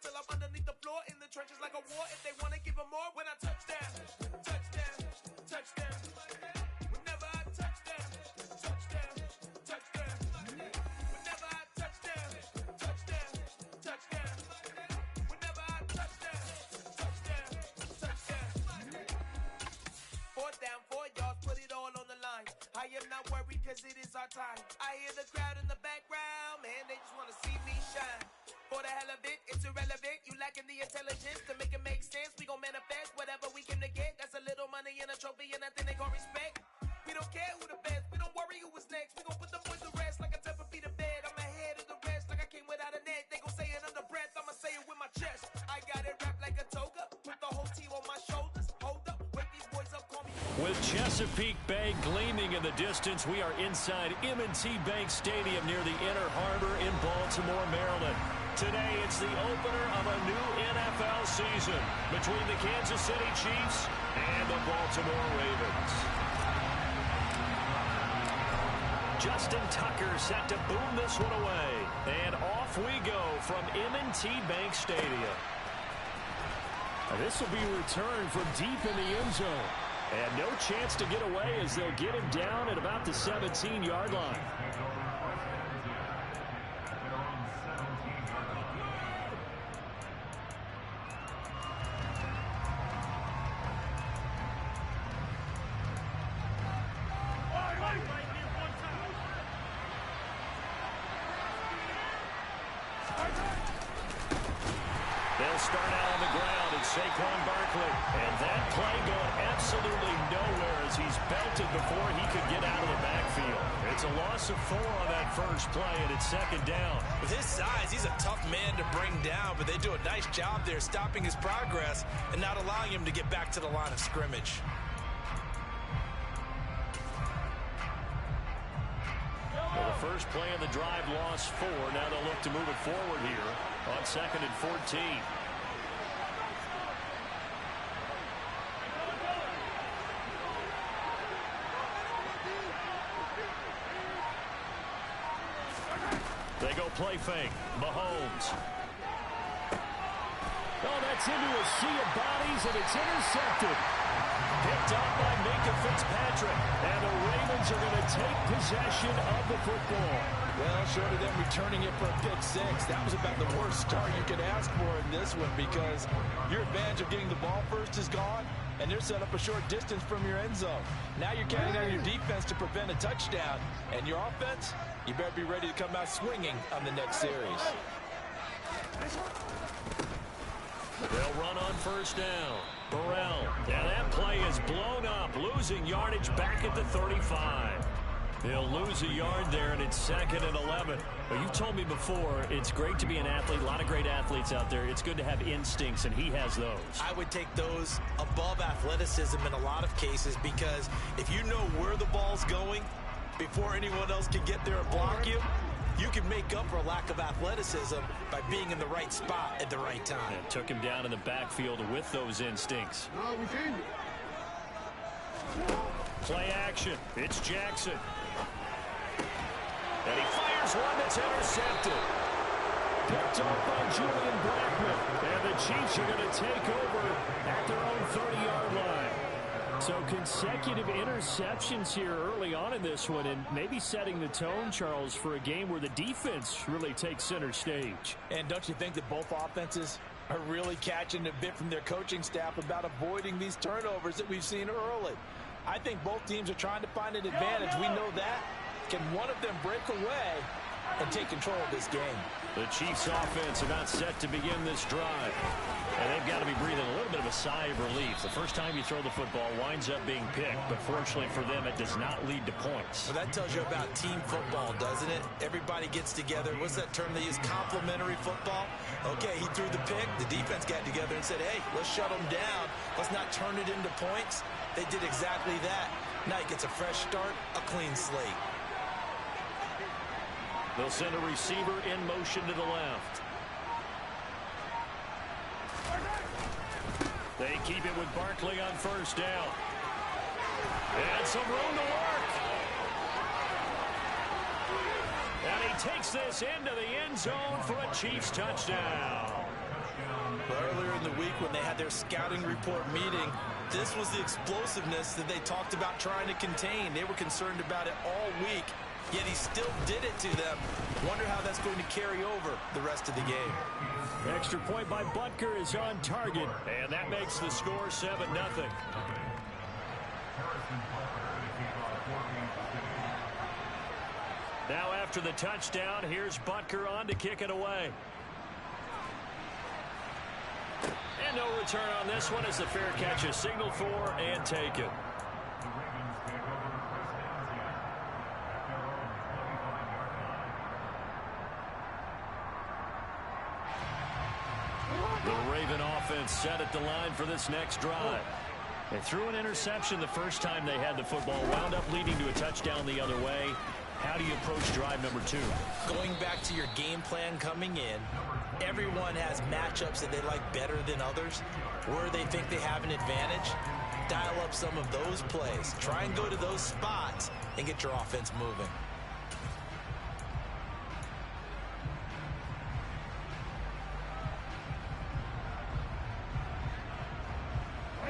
till I'm underneath the floor in the trenches like a war. If they wanna give them more, when I touch down, touchdown, touchdown. Whenever I touch down, touchdown, touchdown. Whenever I touch down, touchdown, touchdown. Whenever I touch down, touchdown, touchdown. 4th down, 4 yards, put it all on the line. I am not worried cause it is our time. I hear the crowd in the background, man, they just wanna see me shine. For the hell of it, it's irrelevant. You lacking the intelligence to make it make sense. We gon' manifest whatever we came to get. That's a little money and a trophy and nothing they gon' respect. We don't care who the best, we don't worry who was next. We gon' put the boys to rest like a temper feet of bed. I'm ahead of the rest like I came without a net. They gon' say it under breath, I'ma say it with my chest. I got it wrapped like a toga, put the whole team on my shoulders. Hold up, wake these boys up, call me. With Chesapeake Bay gleaming in the distance, we are inside M&T Bank Stadium near the Inner Harbor in Baltimore, Maryland. Today, it's the opener of a new NFL season between the Kansas City Chiefs and the Baltimore Ravens. Justin Tucker set to boom this one away. And off we go from M&T Bank Stadium. This will be returned from deep in the end zone. And no chance to get away as they'll get him down at about the 17-yard line. They'll start out on the ground at Saquon Barkley. And that play going absolutely nowhere as he's belted before he could get out of the backfield. It's a loss of 4 on that first play, and it's 2nd down. With his size, he's a tough man to bring down, but they do a nice job there stopping his progress and not allowing him to get back to the line of scrimmage. Well, the first play of the drive lost 4. Now they'll look to move it forward here on 2nd and 14. They go play fake. Mahomes. Oh, that's into a sea of bodies, and it's intercepted. Picked up by Minkah Fitzpatrick. And the Ravens are going to take possession of the football. Well, short of them returning it for a pick 6, that was about the worst start you could ask for in this one because your advantage of getting the ball first is gone, and they're set up a short distance from your end zone. Now you're counting on your defense to prevent a touchdown, and your offense, you better be ready to come out swinging on the next series. They'll run on first down. Burrell. Now that play is blown up, losing yardage back at the 35. They'll lose a yard there, and it's 2nd and 11. Well, you've told me before, it's great to be an athlete. A lot of great athletes out there. It's good to have instincts, and he has those. I would take those above athleticism in a lot of cases because if you know where the ball's going before anyone else can get there and block you, you can make up for a lack of athleticism by being in the right spot at the right time. And took him down in the backfield with those instincts. Play action. It's Jackson. And he fires one that's intercepted. Picked off by Julian Blackmon. And the Chiefs are going to take over at their own 30-yard line. So consecutive interceptions here early on in this one, and maybe setting the tone, Charles, for a game where the defense really takes center stage. And don't you think that both offenses are really catching a bit from their coaching staff about avoiding these turnovers that we've seen early? I think both teams are trying to find an advantage. We know that. Can one of them break away and take control of this game? The Chiefs offense about set to begin this drive. And they've got to be breathing a little bit of a sigh of relief. The first time you throw the football winds up being picked, but fortunately for them, it does not lead to points. Well, that tells you about team football, doesn't it? Everybody gets together. What's that term they use? Complementary football? Okay, he threw the pick. The defense got together and said, hey, let's shut them down. Let's not turn it into points. They did exactly that. Now he gets a fresh start, a clean slate. They'll send a receiver in motion to the left. They keep it with Barkley on first down. And some room to work. And he takes this into the end zone for a Chiefs touchdown. Earlier in the week when they had their scouting report meeting, this was the explosiveness that they talked about trying to contain. They were concerned about it all week, yet he still did it to them. Wonder how that's going to carry over the rest of the game. Extra point by Butker is on target, and that makes the score 7-0. Now after the touchdown, here's Butker on to kick it away. And no return on this one as the fair catch is signaled for and taken. The Raven offense set at the line for this next drive. They threw an interception the first time they had the football, wound up leading to a touchdown the other way. How do you approach drive number 2? Going back to your game plan coming in, everyone has matchups that they like better than others, where they think they have an advantage. Dial up some of those plays. Try and go to those spots and get your offense moving.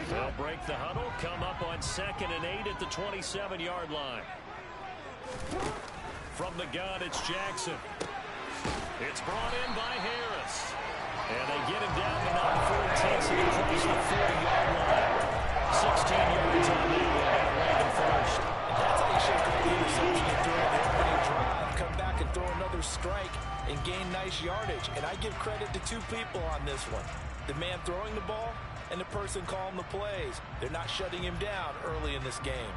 They'll break the huddle, come up on 2nd and 8 at the 27-yard line. From the gun, it's Jackson. It's brought in by Harris. And they get him down to number 14, so he across the 40-yard line. 16 yards on that one, and Raven first. That's how you shift the field position and throw the opening drive, come back and throw another strike and gain nice yardage. And I give credit to 2 people on this one. The man throwing the ball and the person calling the plays. They're not shutting him down early in this game.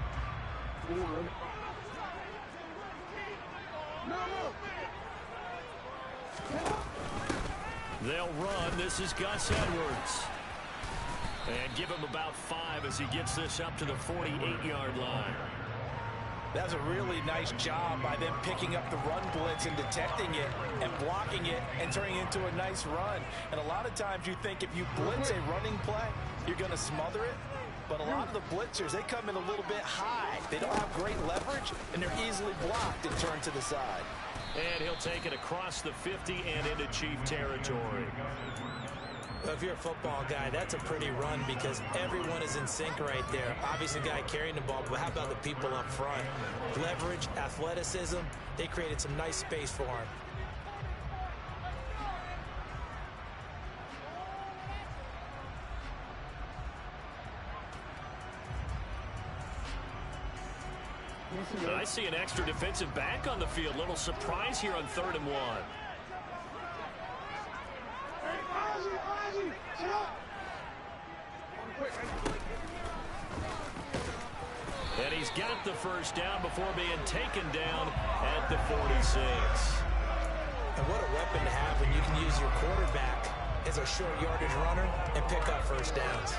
They'll run. This is Gus Edwards. And give him about 5 as he gets this up to the 48-yard line. That's a really nice job by them picking up the run blitz and detecting it and blocking it and turning it into a nice run. And a lot of times you think if you blitz a running play, you're going to smother it. But a lot of the blitzers, they come in a little bit high. They don't have great leverage, and they're easily blocked and turned to the side. And he'll take it across the 50 and into Chief territory. Well, if you're a football guy, that's a pretty run because everyone is in sync right there. Obviously, the guy carrying the ball, but how about the people up front? Leverage, athleticism, they created some nice space for him. I see an extra defensive back on the field. Little surprise here on 3rd and 1. And he's got the first down before being taken down at the 46. And what a weapon to have when you can use your quarterback as a short yardage runner and pick up first downs.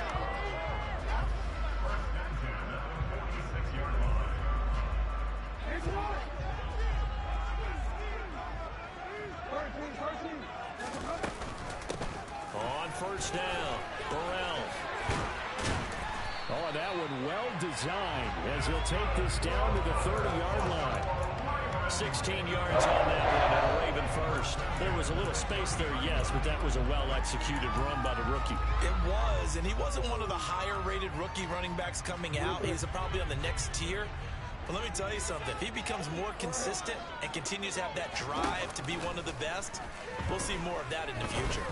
On first down, Burrell. Oh, that one well designed as he'll take this down to the 30-yard line. 16 yards on that one and a Raven first. There was a little space there, yes, but that was a well-executed run by the rookie. It was, and he wasn't one of the higher-rated rookie running backs coming out. He's probably on the next tier. But let me tell you something. If he becomes more consistent and continues to have that drive to be one of the best, we'll see more of that in the future.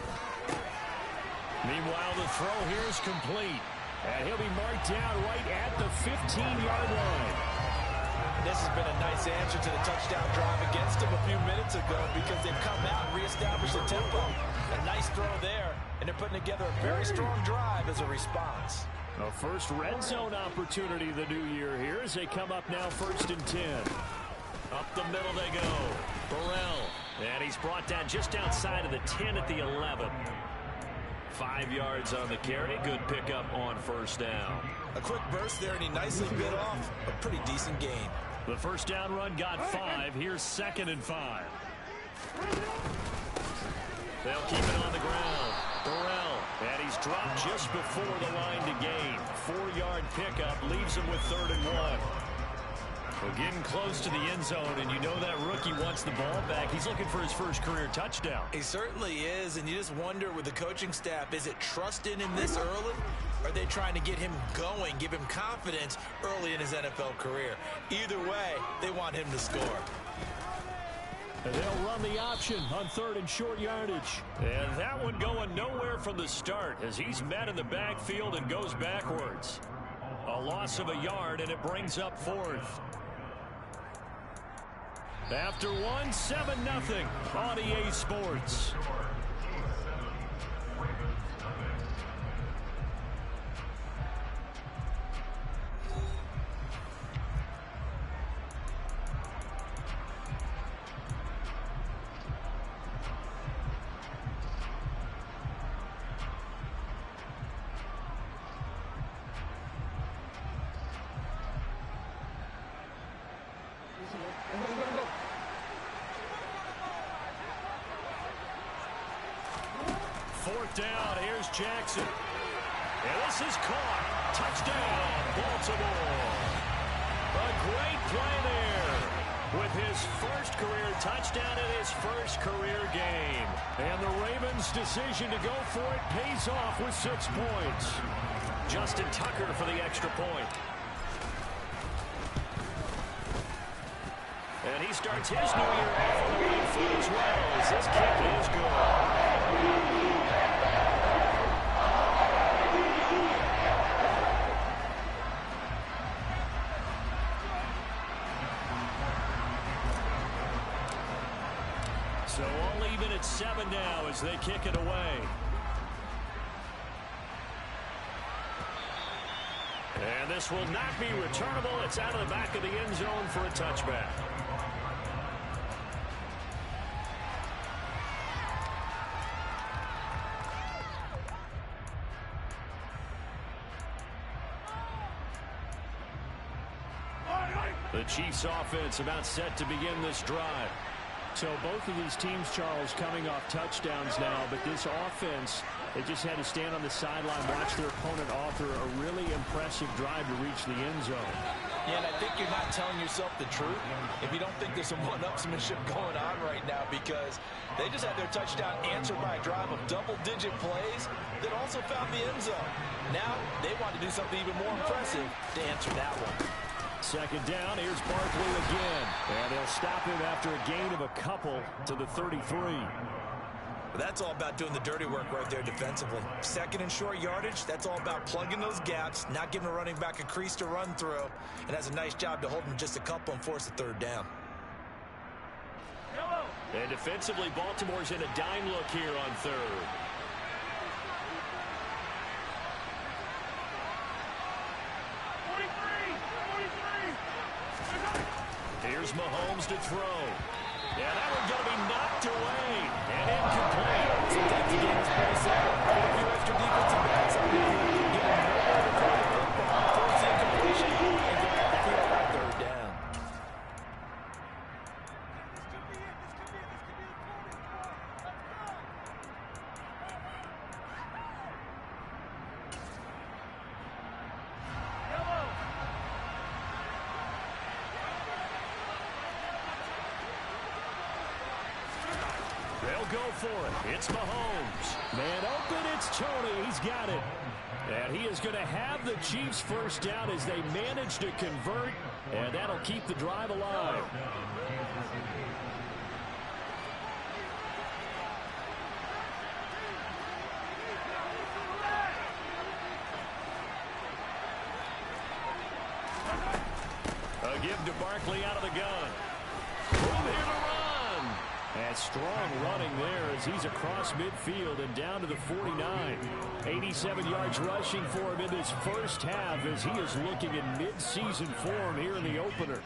Meanwhile, the throw here is complete. And he'll be marked down right at the 15-yard line. This has been a nice answer to the touchdown drive against him a few minutes ago because they've come out and reestablished the tempo. A nice throw there, and they're putting together a very strong drive as a response. A first red zone opportunity the new year here as they come up now 1st and 10. Up the middle they go. Burrell. And he's brought down just outside of the 10 at the 11. 5 yards on the carry. Good pickup on first down. A quick burst there, and he nicely bit off a pretty decent gain. The first down run got 5. Here's 2nd and 5. They'll keep it on the ground. Burrell, and he's dropped just before the line to gain. 4-yard pickup leaves him with 3rd and 1. Well, getting close to the end zone, and you know that rookie wants the ball back. He's looking for his first career touchdown. He certainly is, and you just wonder with the coaching staff, is it trust in him this early? Or are they trying to get him going, give him confidence early in his NFL career? Either way, they want him to score. And they'll run the option on 3rd and short yardage. And that one going nowhere from the start as he's met in the backfield and goes backwards. A loss of a yard, and it brings up 4th. After 7-0 on EA Sports. Fourth down, here's Jackson. And this is caught. Touchdown, Baltimore. A great play there with his first career touchdown in his first career game. And the Ravens' decision to go for it pays off with 6 points. Justin Tucker for the extra point. And he starts his new year off on the right foot as well as this kick is good. So all even at 7 now as they kick it away. And this will not be returnable. It's out of the back of the end zone for a touchback. The Chiefs offense about set to begin this drive. So both of these teams, Charles, coming off touchdowns now, but this offense, they just had to stand on the sideline, watch their opponent author a really impressive drive to reach the end zone. Yeah, and I think you're not telling yourself the truth if you don't think there's some one-upsmanship going on right now, because they just had their touchdown answered by a drive of double-digit plays that also found the end zone. Now they want to do something even more impressive to answer that one. Second down, here's Barkley again. And they'll stop him after a gain of a couple to the 33. But that's all about doing the dirty work right there defensively. Second and short yardage, that's all about plugging those gaps, not giving a running back a crease to run through, and has a nice job to hold him just a couple and force the 3rd down. And defensively, Baltimore's in a dime look here on 3rd. Here's Mahomes to throw. Yeah, that one's going to be knocked away and incomplete. Sometimes the game is pretty simple. Put a few extra defensive backs on you. Give them nowhere to throw the football. Force the incompletion and get the field on 3rd down. They'll go for it. It's Mahomes. Man open, it's Tony. He's got it. And he is going to have the Chiefs first down as they manage to convert, and that'll keep the drive alive. A give to Barkley out of the gun. Room here to run. And strong running there as he's across midfield and down to the 49. 87 yards rushing for him in this first half as he is looking in mid-season form here in the opener.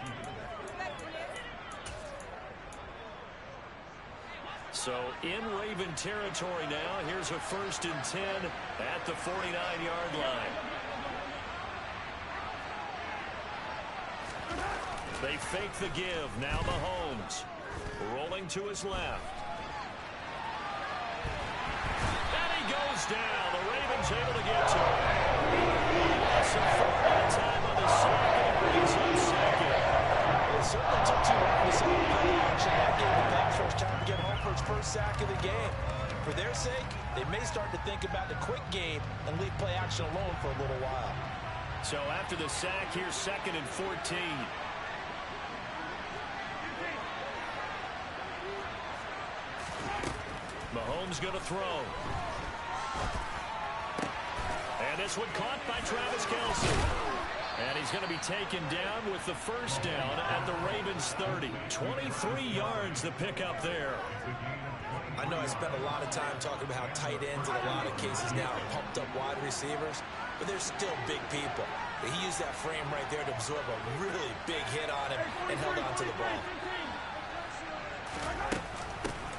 So in Raven territory now. Here's a 1st and 10 at the 49-yard line. They fake the give. Now Mahomes rolling to his left. And he goes down. The Ravens able to get to him. Loss of 4 time on the sack, and it brings up 2nd. play action alone for a little while. So after the sack, here's 2nd and 14. Mahomes going to throw. And this one caught by Travis Kelce. And he's going to be taken down with the first down at the Ravens 30. 23 yards the pickup there. I know I spent a lot of time talking about how tight ends in a lot of cases now are pumped up wide receivers, but they're still big people. But he used that frame right there to absorb a really big hit on him and held on to the ball.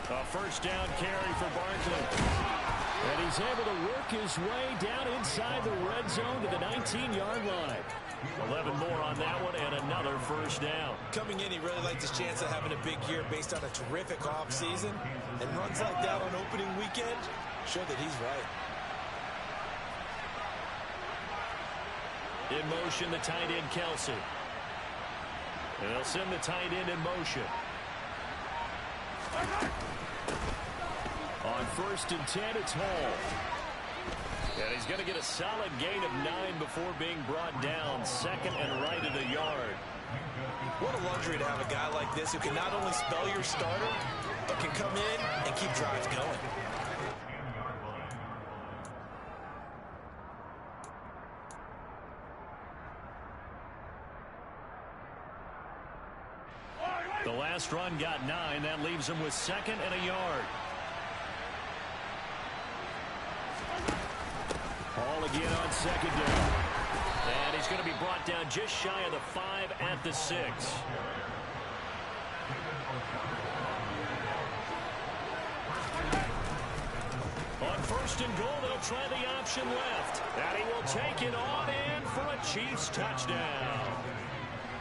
A first down carry for Barkley. And he's able to work his way down inside the red zone to the 19-yard line. 11 more on that one and another first down. Coming in, he really liked his chance of having a big year based on a terrific offseason. And runs like that on opening weekend show that he's right. In motion, the tight end, Kelce. And they'll send the tight end in motion. On 1st and 10, it's Hall. And he's going to get a solid gain of 9 before being brought down. 2nd and right of the yard. What a luxury to have a guy like this who can not only spell your starter, but can come in and keep drives going. The last run got 9. That leaves him with 2nd and a yard. Hall again on 2nd down. And he's going to be brought down just shy of the 5 at the 6. On 1st and goal, they'll try the option left. And he will take it on in for a Chiefs touchdown.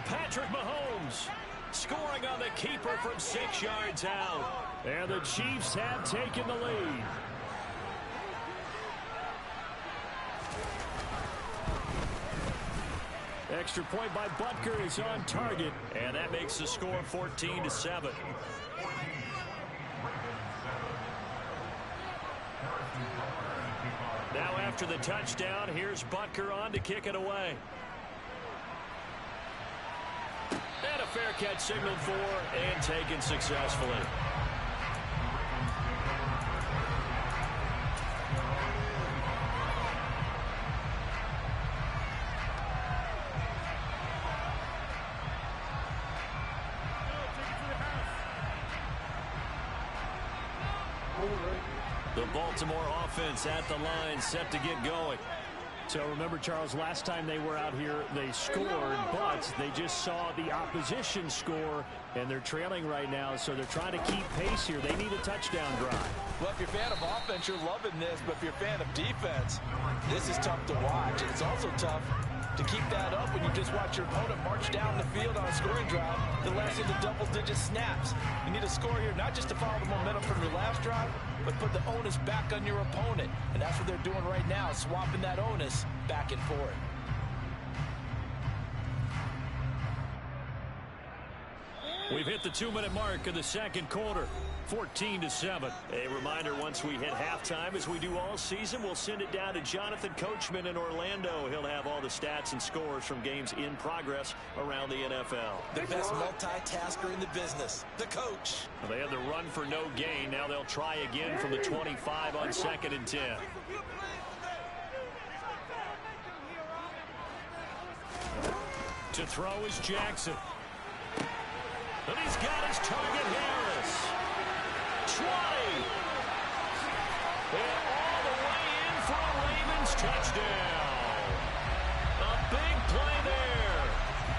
Patrick Mahomes scoring on the keeper from 6 yards out. And the Chiefs have taken the lead. Extra point by Butker is on target, and that makes the score 14-7. Now after the touchdown, here's Butker on to kick it away. And a fair catch signaled for and taken successfully. The Baltimore offense at the line, set to get going. So remember, Charles, last time they were out here, they scored, but they just saw the opposition score, and they're trailing right now, so they're trying to keep pace here. They need a touchdown drive. Well, if you're a fan of offense, you're loving this, but if you're a fan of defense, this is tough to watch. And it's also tough to keep that up when you just watch your opponent march down the field on a scoring drive that lasts into double-digit snaps. You need a score here, not just to follow the momentum from your last drive, but put the onus back on your opponent. And that's what they're doing right now, swapping that onus back and forth. We've hit the 2-minute mark of the second quarter. 14-7. A reminder, once we hit halftime, as we do all season, we'll send it down to Jonathan Coachman in Orlando. He'll have all the stats and scores from games in progress around the NFL. The best multitasker in the business, the coach. They had the run for no gain. Now they'll try again from the 25 on 2nd and 10. To throw is Jackson. And he's got his target, Harris. 20. And all the way in for a Ravens touchdown. A big play there.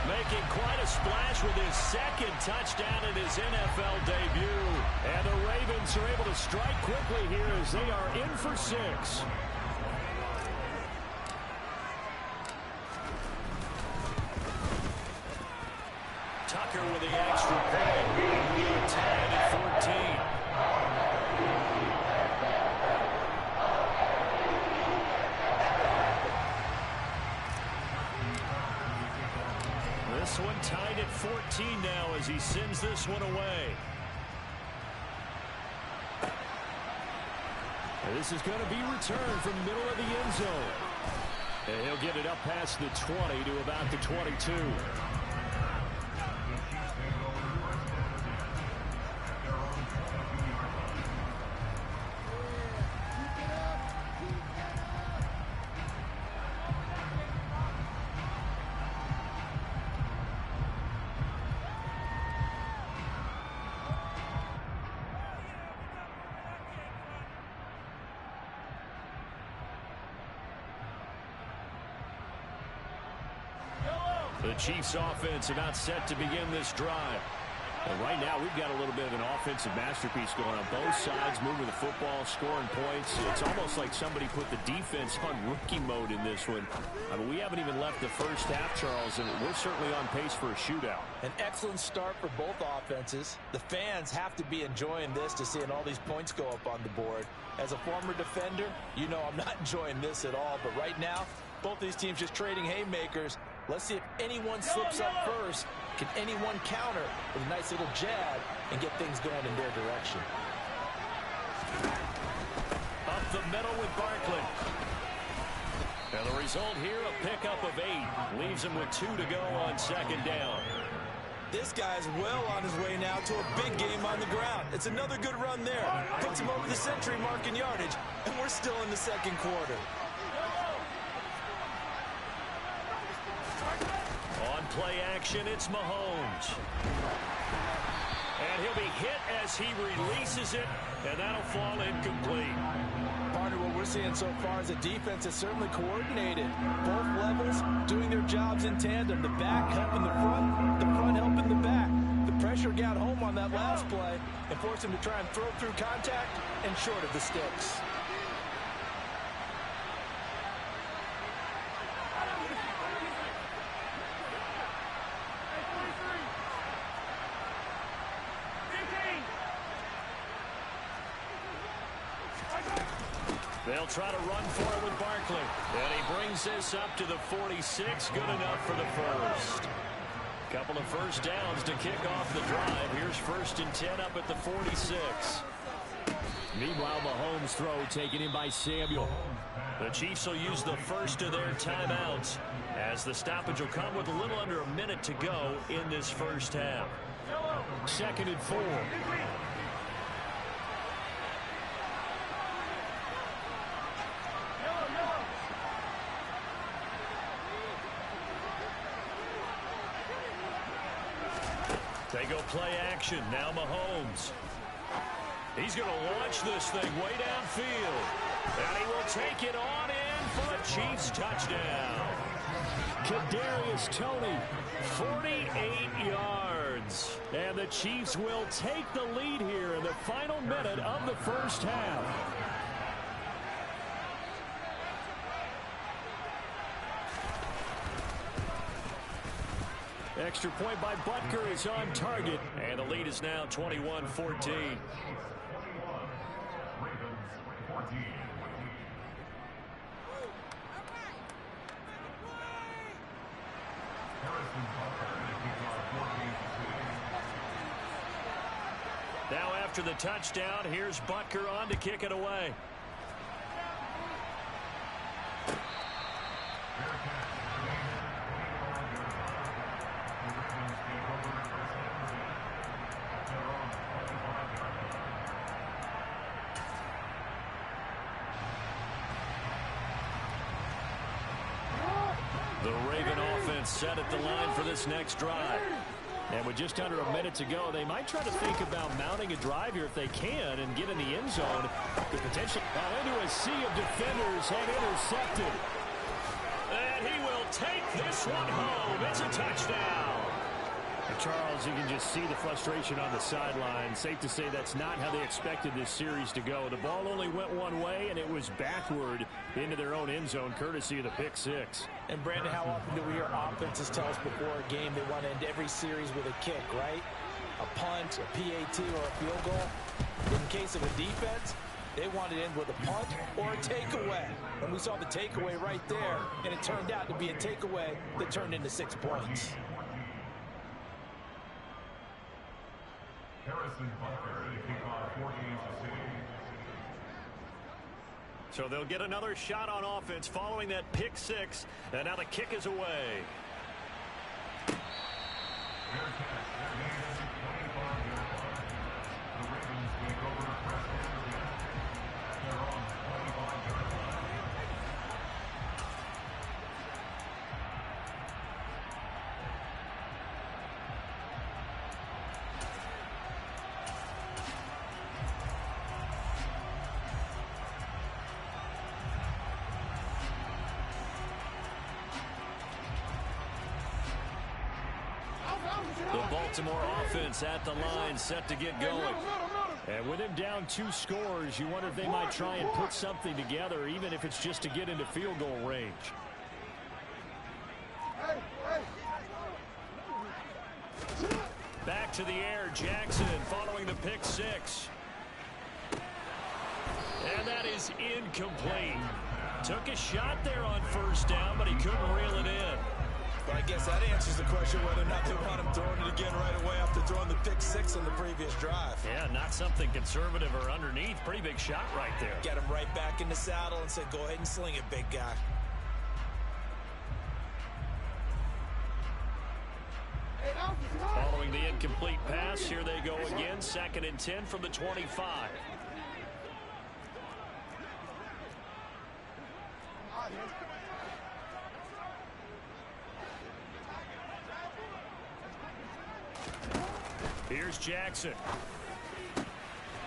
Making quite a splash with his 2nd touchdown in his NFL debut. And the Ravens are able to strike quickly here as they are in for 6. Tucker with the extra point. We're tied at 14. This one tied at 14 now as he sends this one away. And this is going to be returned from middle of the end zone. And he'll get it up past the 20 to about the 22. The Chiefs offense about set to begin this drive. And right now we've got a little bit of an offensive masterpiece going on both sides, moving the football, scoring points. It's almost like somebody put the defense on rookie mode in this one. I mean, we haven't even left the first half, Charles, and we're certainly on pace for a shootout. An excellent start for both offenses. The fans have to be enjoying this to seeing all these points go up on the board. As a former defender, you know I'm not enjoying this at all. But right now, both these teams just trading haymakers. Let's see if anyone slips up first. Can anyone counter with a nice little jab and get things going in their direction? Up the middle with Barkley. And the result here, a pickup of 8. Leaves him with 2 to go on second down. This guy's well on his way now to a big game on the ground. It's another good run there. Puts him over the century mark in yardage, and we're still in the second quarter. Play action, it's Mahomes. And he'll be hit as he releases it, and that'll fall incomplete. Partner, what we're seeing so far is a defense that's certainly coordinated. Both levels doing their jobs in tandem. The back helping the front helping the back. The pressure got home on that last play and forced him to try and throw through contact and short of the sticks. They'll try to run for it with Barkley. And he brings this up to the 46. Good enough for the first. Couple of first downs to kick off the drive. Here's 1st and 10 up at the 46. Meanwhile, Mahomes' throw taken in by Samuel. The Chiefs will use the first of their timeouts as the stoppage will come with a little under a minute to go in this first half. 2nd and 4. They go play action. Now Mahomes. He's going to launch this thing way downfield. And he will take it on in for a Chiefs touchdown. Kadarius Toney, 48 yards. And the Chiefs will take the lead here in the final minute of the first half. Extra point by Butker is on target, and the lead is now 21-14. Now after the touchdown, here's Butker on to kick it away. The Raven offense set at the line for this next drive. And with just under a minute to go, they might try to think about mounting a drive here if they can and get in the end zone. The potential into a sea of defenders and intercepted. And he will take this one home. It's a touchdown. And Charles, you can just see the frustration on the sideline. Safe to say that's not how they expected this series to go. The ball only went one way, and it was backward into their own end zone, courtesy of the pick six. And, Brandon, how often do we hear offenses tell us before a game they want to end every series with a kick, right? A punt, a PAT, or a field goal. In case of a defense, they want to end with a punt or a takeaway. And we saw the takeaway right there, and it turned out to be a takeaway that turned into 6 points. So they'll get another shot on offense following that pick six. And now the kick is away. The Baltimore offense at the line, set to get going. And with him down 2 scores, you wonder if they might try and put something together, even if it's just to get into field goal range. Back to the air, Jackson following the pick six. And that is incomplete. Took a shot there on first down, but he couldn't reel it in. But I guess that answers the question whether or not they want him throwing it again right away after throwing the pick six on the previous drive. Yeah, not something conservative or underneath. Pretty big shot right there. Get him right back in the saddle and say, go ahead and sling it, big guy. Following the incomplete pass, here they go again. 2nd and 10 from the 25. Here's Jackson.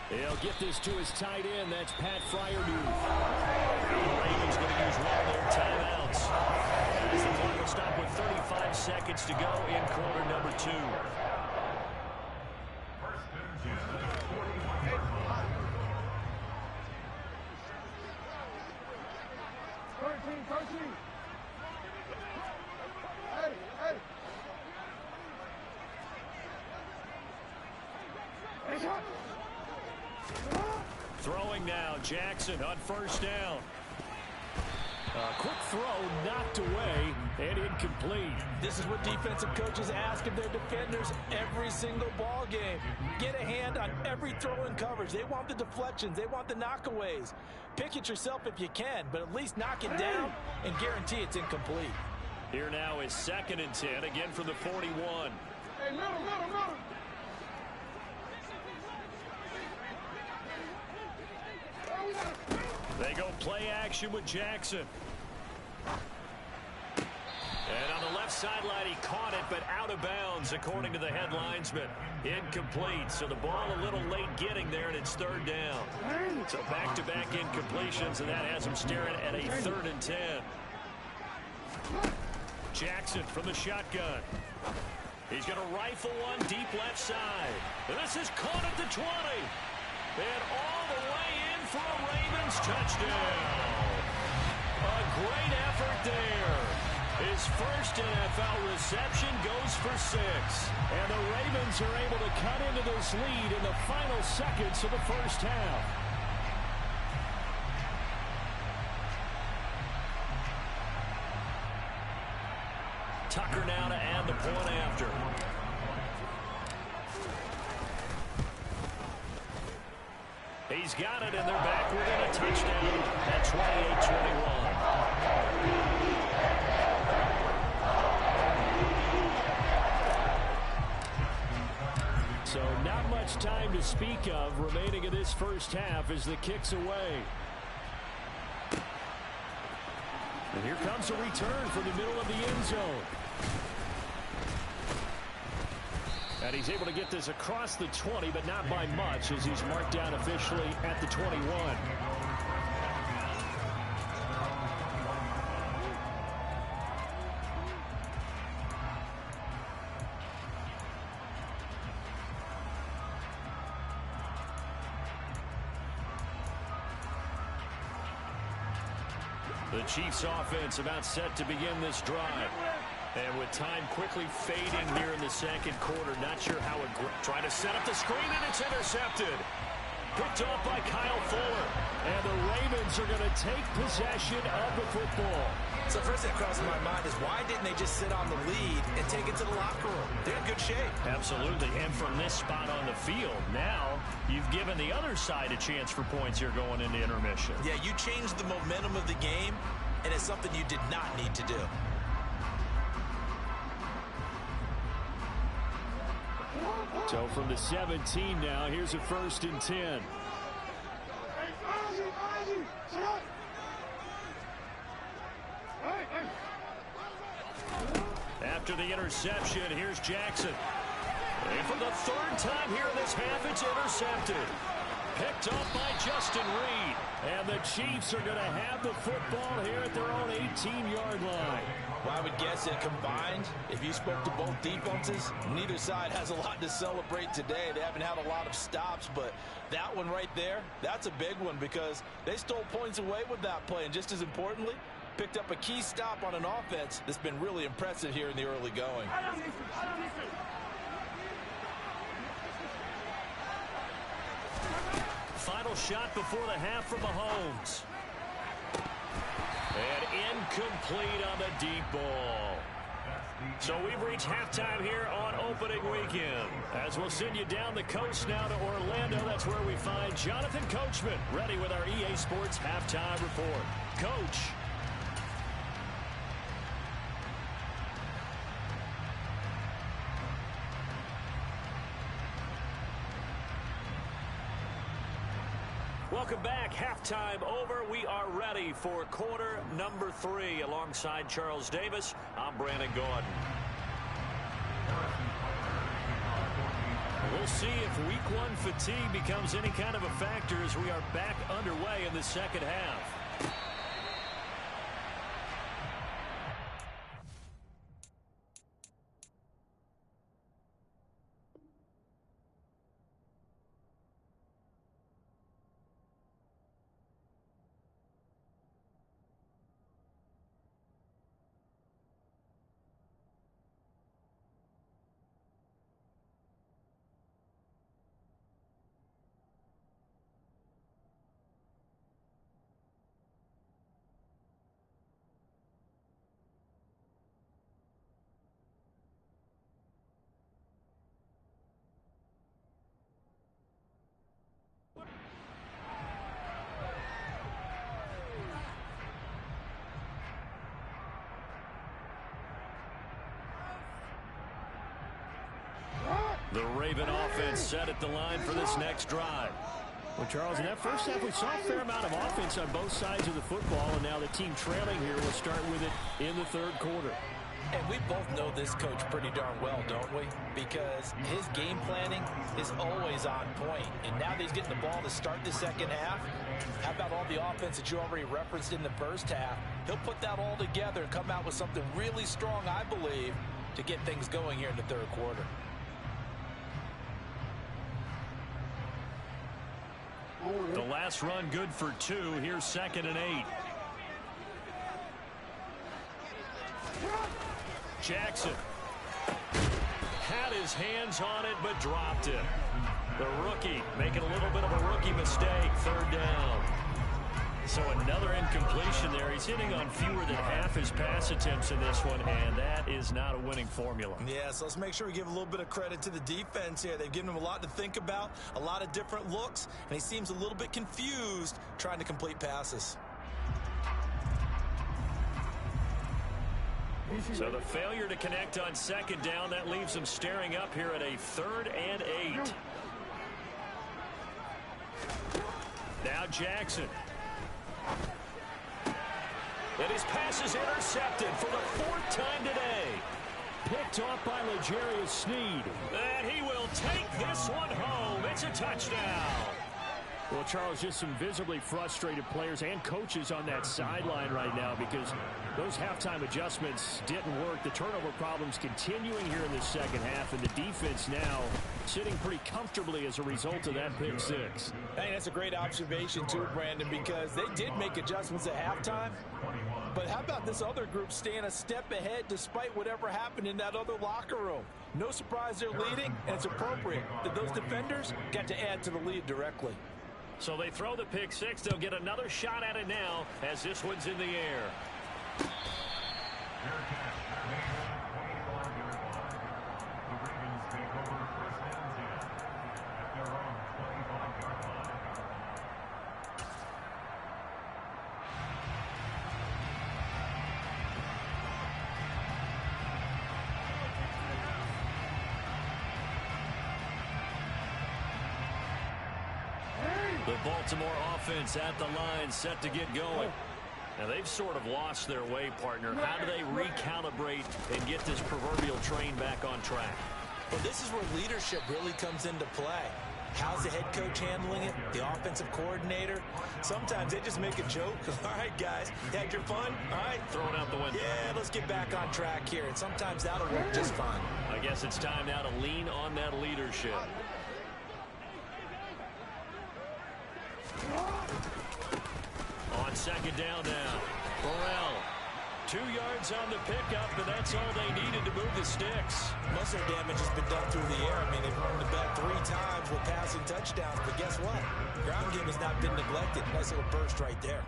He'll get this to his tight end. That's Pat Freiermuth. The Ravens going to use one of their timeouts. As the clock will stop with 35 seconds to go in quarter number 2. Throwing now, Jackson on first down. A quick throw knocked away and incomplete. This is what defensive coaches ask of their defenders every single ball game. Get a hand on every throw in coverage. They want the deflections. They want the knockaways. Pick it yourself if you can, but at least knock it down and guarantee it's incomplete. Here now is 2nd and 10, again from the 41. Hey, middle. They go play action with Jackson. And on the left sideline, he caught it, but out of bounds, according to the head linesman. Incomplete, so the ball a little late getting there, and it's 3rd down. So back-to-back incompletions, and that has him staring at a 3rd and 10. Jackson from the shotgun. He's going to rifle one deep left side. And this is caught at the 20. And all the way in for a Ravens touchdown. A great effort there. His first NFL reception goes for 6. And the Ravens are able to cut into this lead in the final seconds of the first half. Tucker now to add the point after. He's got it, and they're back within a touchdown at 28-21. So not much time to speak of remaining in this first half as the kick's away. And here comes a return from the middle of the end zone. And he's able to get this across the 20, but not by much, as he's marked down officially at the 21. The Chiefs offense about set to begin this drive. And with time quickly fading here in the second quarter, not sure how it trying to set up the screen, and it's intercepted. Picked off by Kyle Fuller. And the Ravens are going to take possession of the football. So first thing that crosses my mind is why didn't they just sit on the lead and take it to the locker room? They're in good shape. Absolutely. And from this spot on the field, now you've given the other side a chance for points here going into intermission. Yeah, you changed the momentum of the game, and it's something you did not need to do. So from the 17 now, here's a 1st and 10. After the interception, here's Jackson. And for the 3rd time here in this half, it's intercepted. Picked up by Justin Reed. And the Chiefs are going to have the football here at their own 18-yard line. Well, I would guess that combined, if you spoke to both defenses, neither side has a lot to celebrate today. They haven't had a lot of stops, but that one right there, that's a big one because they stole points away with that play. And just as importantly, picked up a key stop on an offense that's been really impressive here in the early going. Final shot before the half from Mahomes. And incomplete on the deep ball. So we've reached halftime here on opening weekend. As we'll send you down the coast now to Orlando, that's where we find Jonathan Coachman, ready with our EA Sports halftime report. Coach. Welcome back. Halftime over. We are ready for quarter number 3. Alongside Charles Davis, I'm Brandon Gaudin. We'll see if week 1 fatigue becomes any kind of a factor as we are back underway in the second half. The Raven offense set at the line for this next drive. Well, Charles, in that first half, we saw a fair amount of offense on both sides of the football, and now the team trailing here will start with it in the 3rd quarter. And we both know this coach pretty darn well, don't we? Because his game planning is always on point. And now that he's getting the ball to start the second half, how about all the offense that you already referenced in the first half? He'll put that all together and come out with something really strong, I believe, to get things going here in the 3rd quarter. The last run good for 2. Here's 2nd and 8. Jackson had his hands on it but dropped it. The rookie making a little bit of a rookie mistake. 3rd down. So another incompletion there. He's hitting on fewer than half his pass attempts in this one, and that is not a winning formula. Yeah, so let's make sure we give a little bit of credit to the defense here. They've given him a lot to think about, a lot of different looks, and he seems a little bit confused trying to complete passes. So the failure to connect on 2nd down, that leaves them staring up here at a 3rd and 8. Now Jackson. And his pass is intercepted for the 4th time today. Picked off by L'Jarius Sneed. And he will take this one home. It's a touchdown. Well, Charles, just some visibly frustrated players and coaches on that sideline right now because those halftime adjustments didn't work. The turnover problems continuing here in the second half, and the defense now sitting pretty comfortably as a result of that pick 6. I think that's a great observation, too, Brandon, because they did make adjustments at halftime. But how about this other group staying a step ahead despite whatever happened in that other locker room? No surprise they're leading, and it's appropriate that those defenders got to add to the lead directly. So they throw the pick 6. They'll get another shot at it now as this one's in the air. The Baltimore offense at the line, set to get going. Now, they've sort of lost their way, partner. How do they recalibrate and get this proverbial train back on track? Well, this is where leadership really comes into play. How's the head coach handling it? The offensive coordinator? Sometimes they just make a joke. All right, guys, had your fun? All right. Throw it out the window. Yeah, let's get back on track here. And sometimes that'll work just fine. I guess it's time now to lean on that leadership. On second down now, Burrell. 2 yards on the pickup, and that's all they needed to move the sticks. Most of their damage has been done through the air. I mean, they've run the ball 3 times with passing touchdowns, but guess what? Ground game has not been neglected. Nice little burst right there.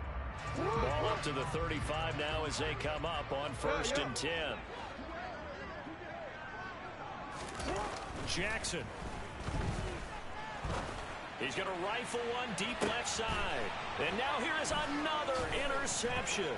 Ball up to the 35 now as they come up on 1st and 10. Jackson. He's going to rifle one deep left side. And now here is another interception.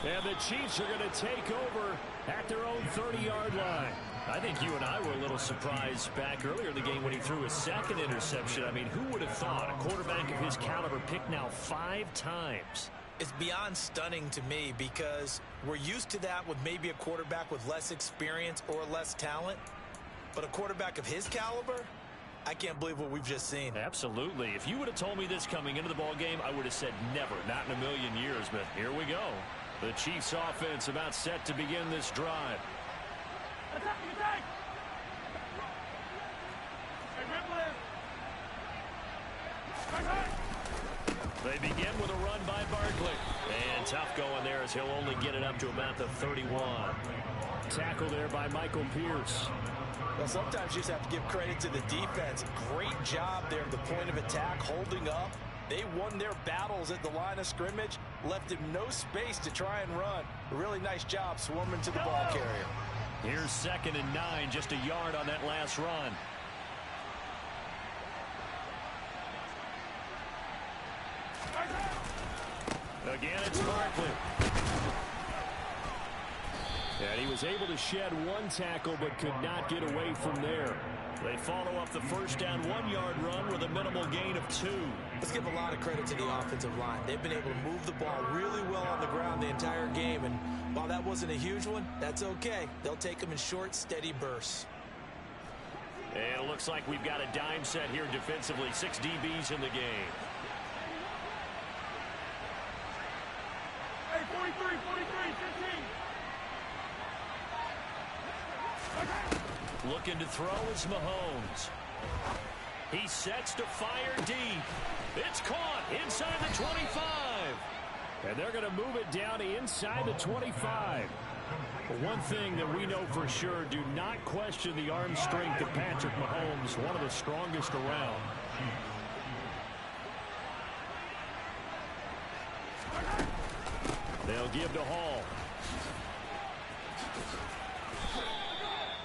And the Chiefs are going to take over at their own 30-yard line. I think you and I were a little surprised back earlier in the game when he threw his second interception. I mean, who would have thought a quarterback of his caliber picked now 5 times? It's beyond stunning to me because we're used to that with maybe a quarterback with less experience or less talent. But a quarterback of his caliber, I can't believe what we've just seen. Absolutely. If you would have told me this coming into the ball game, I would have said never, not in a million years. But here we go. The Chiefs offense about set to begin this drive. They begin with a run by Barkley. And tough going there as he'll only get it up to about the 31. Tackle there by Michael Pierce. Well, sometimes you just have to give credit to the defense. Great job there at the point of attack, holding up. They won their battles at the line of scrimmage, left him no space to try and run. A really nice job swarming to the ball carrier. Here's 2nd and 9, just a yard on that last run. Again, it's Barkley. And he was able to shed 1 tackle but could not get away from there. They follow up the first down 1-yard run with a minimal gain of 2. Let's give a lot of credit to the offensive line. They've been able to move the ball really well on the ground the entire game. And while that wasn't a huge one, that's okay. They'll take them in short, steady bursts. And it looks like we've got a dime set here defensively. 6 DBs in the game. Hey, 43, 15. Looking to throw is Mahomes. He sets to fire deep. It's caught inside the 25. And they're going to move it down inside the 25. But one thing that we know for sure, do not question the arm strength of Patrick Mahomes, one of the strongest around. They'll give to Hall.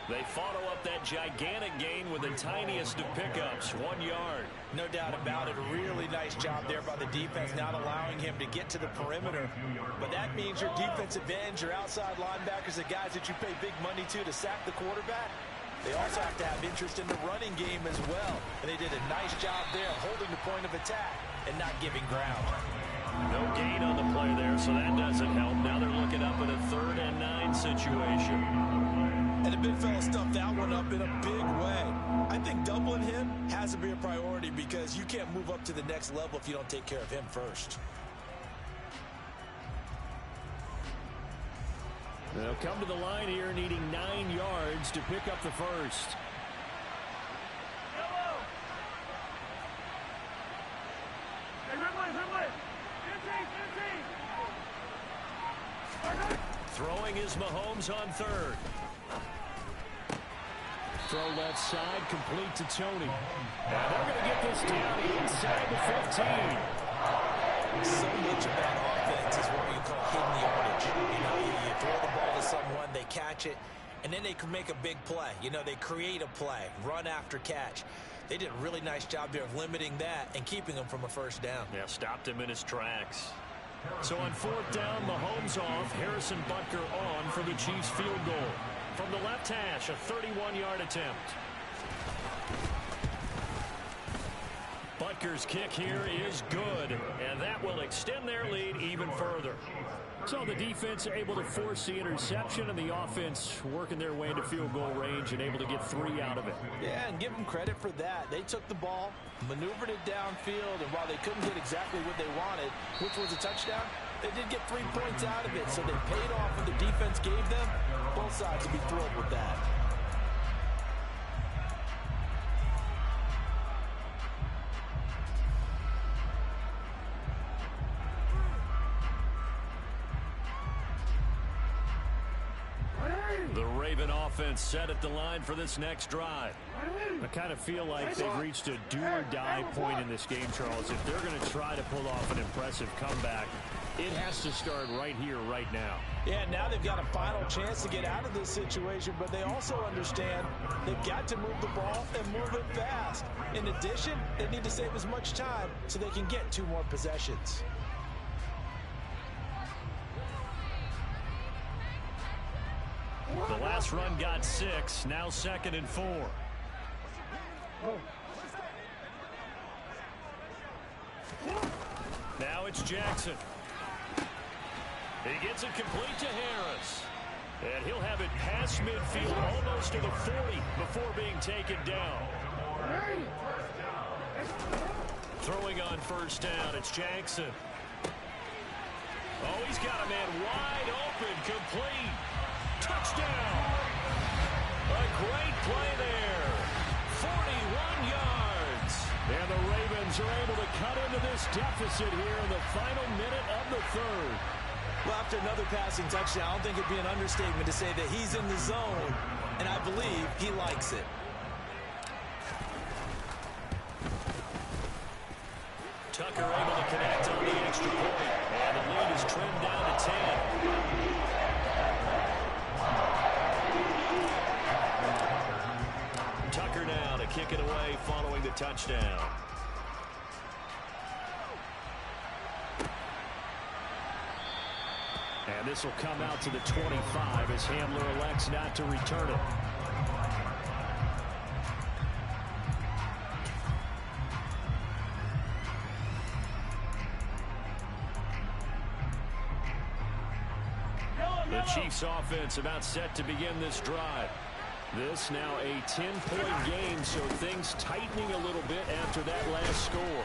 They follow up that gigantic gain with the tiniest of pickups, 1 yard. No doubt about it. Really nice job there by the defense, not allowing him to get to the perimeter. But that means your defensive ends, your outside linebackers, the guys that you pay big money to sack the quarterback, they also have to have interest in the running game as well. And they did a nice job there holding the point of attack and not giving ground. No gain on the play there, so that doesn't help. Now they're looking up at a 3rd and 9 situation. And the big fella stuffed that one up in a big way. I think doubling him has to be a priority because you can't move up to the next level if you don't take care of him first. They'll come to the line here needing 9 yards to pick up the first. Throwing is Mahomes on 3rd. Throw left side, complete to Tony. And they're going to get this down inside the 15. So much about offense is what you call hidden yardage. catch. You throw the ball to someone, they catch it, and then they can make a big play. They create a play, run after catch. They did a really nice job there of limiting that and keeping him from a first down. Yeah, stopped him in his tracks. So on 4th down, Mahomes off, Harrison Butker on for the Chiefs field goal. From the left hash, a 31-yard attempt. Butker's kick here is good, and that will extend their lead even further. So the defense able to force the interception, and the offense working their way into field goal range and able to get 3 out of it. Yeah, and give them credit for that. They took the ball, maneuvered it downfield, and while they couldn't get exactly what they wanted, which was a touchdown, they did get 3 points out of it, so they paid off what the defense gave them. Both sides will be thrilled with that. The Raven offense set at the line for this next drive. I kind of feel like they've reached a do-or-die point in this game, Charles. If they're going to try to pull off an impressive comeback, it has to start right here, right now. Yeah, now they've got a final chance to get out of this situation, but they also understand they've got to move the ball and move it fast. In addition, they need to save as much time so they can get 2 more possessions. The last run got 6, now 2nd and 4. Now it's Jackson. He gets it complete to Harris. And he'll have it past midfield, almost to the 40 before being taken down. Throwing on 1st down, it's Jackson. Oh, he's got a man wide open, complete. Touchdown! A great play there. 41 yards. And the Ravens are able to cut into this deficit here in the final minute of the 3rd. Well, after another passing touchdown, I don't think it'd be an understatement to say that he's in the zone, and I believe he likes it. Tucker able to connect on the extra point, and the lead is trimmed down to 10. Tucker now to kick it away following the touchdown. And this will come out to the 25 as Hamler elects not to return it. The Chiefs offense about set to begin this drive. This now a 10-point game, so things tightening a little bit after that last score.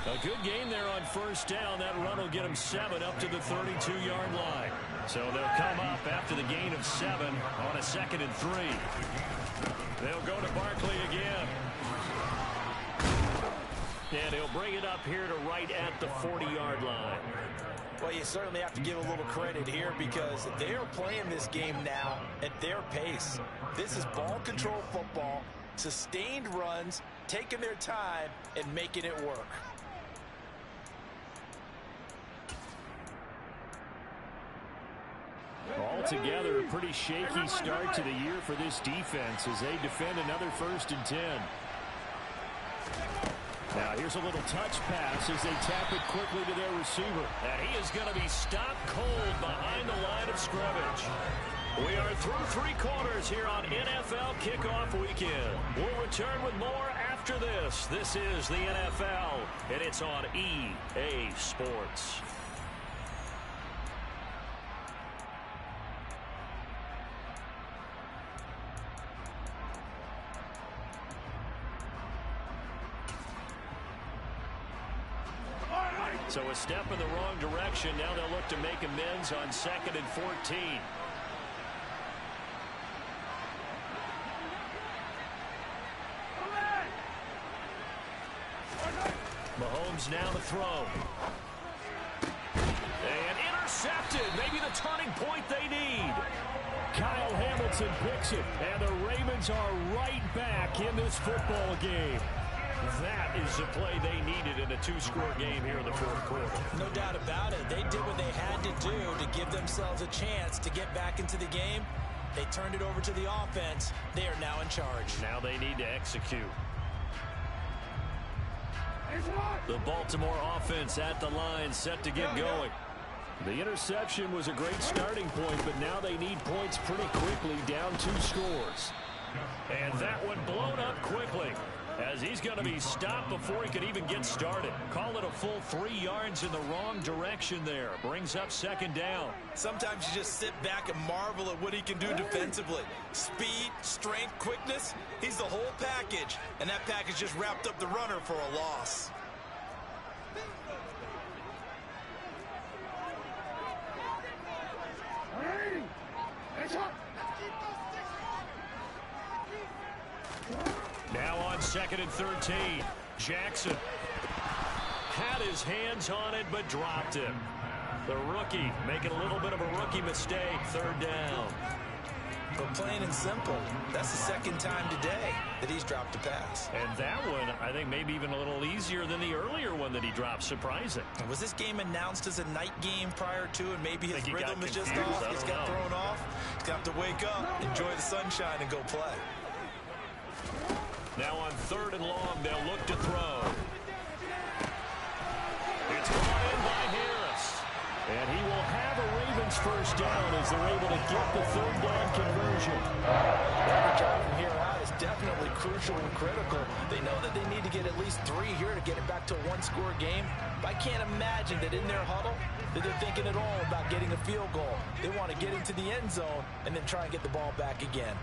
A good game there on 1st down. That run will get them 7 up to the 32-yard line. So they'll come up after the gain of 7 on a 2nd and 3. They'll go to Barkley again. And he'll bring it up here to right at the 40-yard line. Well, you certainly have to give a little credit here because they are playing this game now at their pace. This is ball control football, sustained runs, taking their time, and making it work. Altogether, a pretty shaky start to the year for this defense as they defend another 1st and 10. Now here's a little touch pass as they tap it quickly to their receiver. And he is going to be stopped cold behind the line of scrimmage. We are through 3 quarters here on NFL Kickoff Weekend. We'll return with more after this. This is the NFL, and it's on EA Sports. So a step in the wrong direction. Now they'll look to make amends on 2nd and 14. Mahomes now to throw. And intercepted. Maybe the turning point they need. Kyle Hamilton picks it. And the Ravens are right back in this football game. That is the play they needed in a two-score game here in the fourth quarter. No doubt about it. They did what they had to do to give themselves a chance to get back into the game. They turned it over to the offense. They are now in charge. Now they need to execute. The Baltimore offense at the line, set to get going. The interception was a great starting point, but now they need points pretty quickly, down 2 scores. And that one blown up quickly, as he's going to be stopped before he could even get started. Call it a full 3 yards in the wrong direction there. Brings up second down. Sometimes you just sit back and marvel at what he can do defensively. Speed, strength, quickness. He's the whole package. And that package just wrapped up the runner for a loss. Now on 2nd and 13. Jackson had his hands on it, but dropped it. The rookie making a little bit of a rookie mistake. 3rd down. But plain and simple, that's the 2nd time today that he's dropped a pass. And that one, I think, maybe even a little easier than the earlier one that he dropped. Surprising. Was this game announced as a night game prior to, and maybe his rhythm is just off? He's got thrown off. He's got to wake up, enjoy the sunshine, and go play. Now on 3rd and long, they'll look to throw. It's brought in by Harris. And he will have a Ravens first down as they're able to get the 3rd down conversion. Every drive from here out is definitely crucial and critical. They know that they need to get at least 3 here to get it back to a 1-score game. But I can't imagine that in their huddle that they're thinking at all about getting a field goal. They want to get into the end zone and then try and get the ball back again.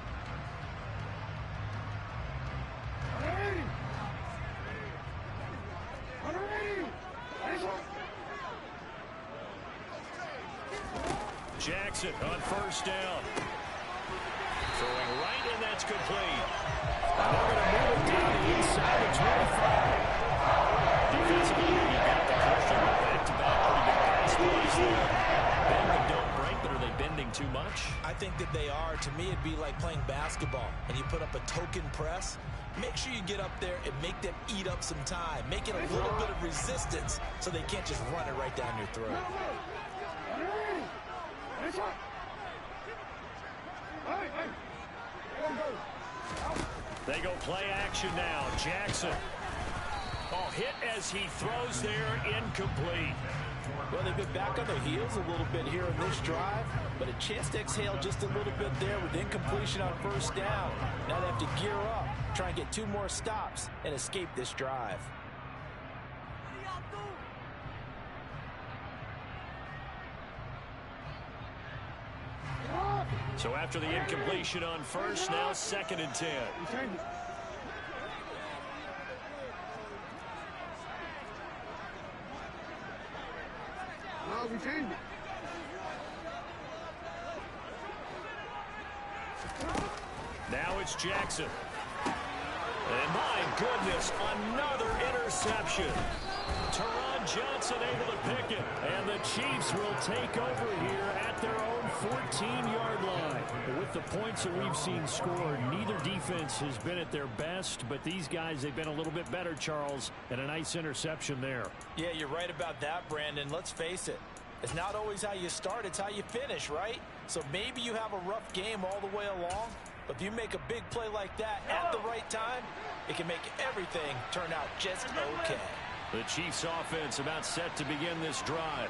Jackson on 1st down. Throwing right, and that's complete. And they're going to move it down the inside the 25. Defensively, you got the pressure. Back-to-back, pretty big pass plays there. Bend but don't break, but are they bending too much? I think that they are. To me, it'd be like playing basketball, and you put up a token press. Make sure you get up there and make them eat up some time. Make it a little bit of resistance so they can't just run it right down your throat. They go play action now. Jackson. Oh, hit as he throws there, incomplete. Well, they've been back on their heels a little bit here in this drive, but a chance to exhale just a little bit there with incompletion on 1st down. Now they have to gear up, try and get 2 more stops, and escape this drive. So after the incompletion on 1st, now 2nd and 10. Now it's Jackson. And my goodness, another interception. Teron Johnson able to pick it. And the Chiefs will take over here at their own 14-yard line. With the points that we've seen scored, neither defense has been at their best, but these guys, they've been a little bit better, Charles, and a nice interception there. Yeah, you're right about that, Brandon. Let's face it. It's not always how you start, it's how you finish, right? So maybe you have a rough game all the way along, but if you make a big play like that at the right time, it can make everything turn out just okay. The Chiefs offense about set to begin this drive.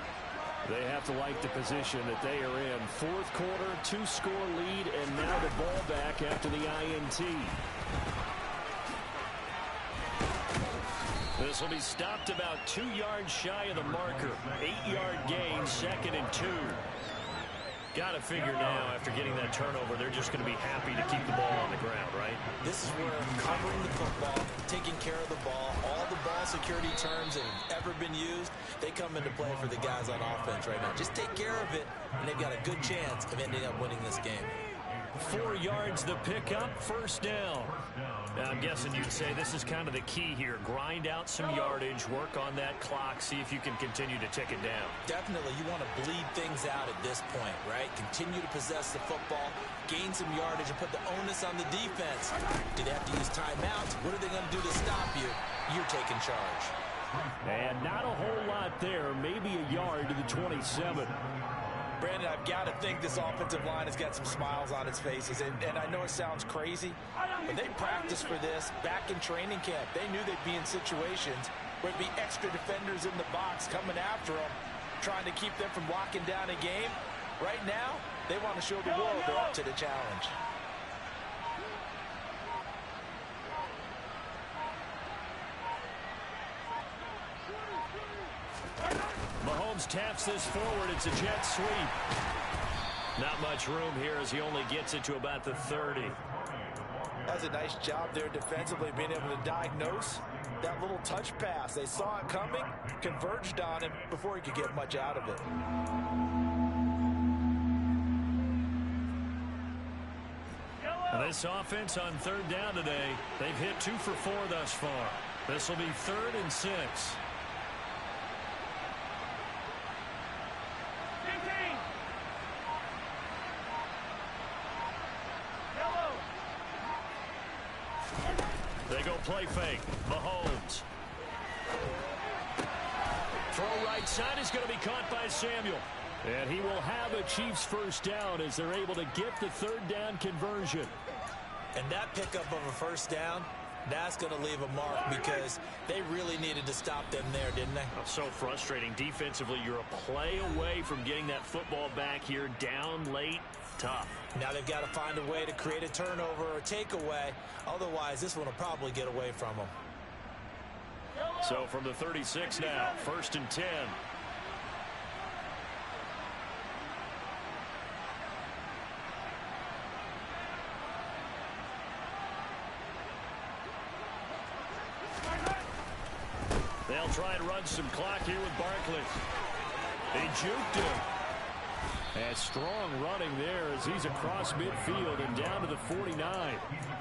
They have to like the position that they are in. 4th quarter, 2-score lead, and now the ball back after the INT. This will be stopped about 2 yards shy of the marker. 8-yard gain, 2nd and 2. Got to figure now, after getting that turnover, they're just going to be happy to keep the ball on the ground, right? This is where covering the football, taking care of the ball, all the ball security terms that have ever been used, they come into play for the guys on offense right now. Just take care of it, and they've got a good chance of ending up winning this game. 4 yards the pickup, first down. Now, I'm guessing you'd say this is kind of the key here. Grind out some yardage, work on that clock, see if you can continue to tick it down. Definitely, you want to bleed things out at this point, right? Continue to possess the football, gain some yardage, and put the onus on the defense. Do they have to use timeouts? What are they going to do to stop you? You're taking charge. And not a whole lot there, maybe a yard to the 27. Brandon, I've got to think this offensive line has got some smiles on its faces. And I know it sounds crazy, but they practiced for this back in training camp. They knew they'd be in situations where it'd be extra defenders in the box coming after them, trying to keep them from locking down a game. Right now, they want to show the world they're up to the challenge. Mahomes taps this forward. It's a jet sweep. Not much room here as he only gets it to about the 30. That's a nice job there defensively, being able to diagnose that little touch pass. They saw it coming, converged on him before he could get much out of it. This offense on third down today, they've hit 2 for 4 thus far. This will be 3rd and 6. They go play fake. Mahomes. Throw right side is going to be caught by Samuel. And he will have a Chiefs first down as they're able to get the 3rd down conversion. And that pickup of a first down, that's going to leave a mark because they really needed to stop them there, didn't they? So frustrating. Defensively, you're a play away from getting that football back here down late. Tough. Now they've got to find a way to create a turnover or a takeaway. Otherwise, this one will probably get away from them. So from the 36 now, 1st and 10. They'll try and run some clock here with Barkley. They juked him. And strong running there as he's across midfield and down to the 49.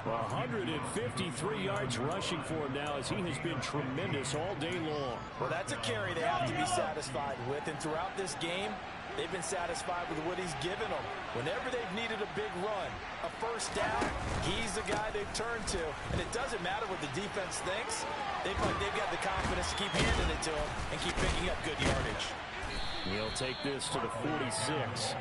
153 yards rushing for him now as he has been tremendous all day long. Well, that's a carry they have to be satisfied with. And throughout this game, they've been satisfied with what he's given them. Whenever they've needed a big run, a first down, he's the guy they've turned to. And it doesn't matter what the defense thinks. They've got the confidence to keep handing it to him and keep picking up good yardage. He'll take this to the 46.